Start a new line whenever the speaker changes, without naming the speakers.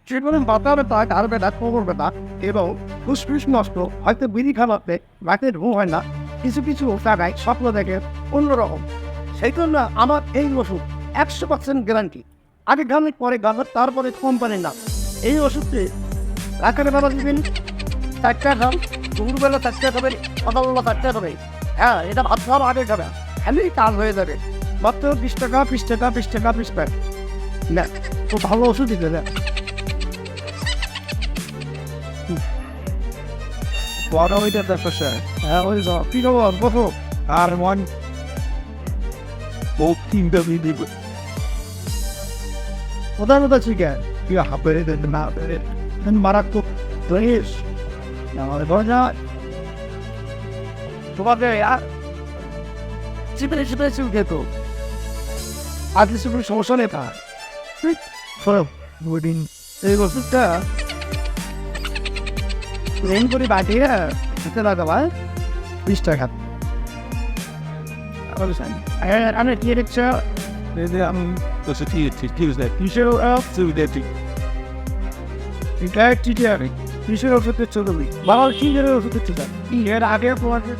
সেখানে মাথা ব্যথা, ঘাড় ব্যথা, কোমর ব্যথা এবং ফুসফুস নষ্ট, হয়তো বিড়ি খাওয়াতে রাতের ঘুম হয় না, কিছু কিছু জায়গায় স্বপ্ন দেখে অন্যরকম। সেই জন্য আমার এই ওষুধ 100% গ্যারান্টি। আগে গানের পরে গানের, তারপরে কোম্পানির নাম। এই ওষুধটি রাতের বেলা দিবেন 4টা খান, দুপুরবেলা 4টা খাবেন, সকালবেলা 4টা খাবেন। হ্যাঁ, এটা ভাত খাওয়ার আগে খাবে, খালি কাজ হয়ে যাবে। মাত্র 20 টাকা, 20 টাকা, 20 টাকা, 20 টাকা। না, খুব ভালো ওষুধ দিতে না। বড় ওইটা দেখো স্যার। হ্যাঁ, ওই কি খবর বসো। আর মন ও তিনটা দিব কোথায় কোথায় শিখেন কি হাপে না মারাত্মক দোষ আমাদের ঘরে যায় তোমাকে আর চিপে চিপে চিপ খেত আর কিছু কোনো সমস্যা নেই তার দুদিন এই ওষুধটা প্লেন করে বাটিয়ে খেতে লাগাবা 20 টাকা। আমি কি দেখছো কিসের ওষুধের চলবি বাবা, কি ওষুধের চল এর আগে তোমাকে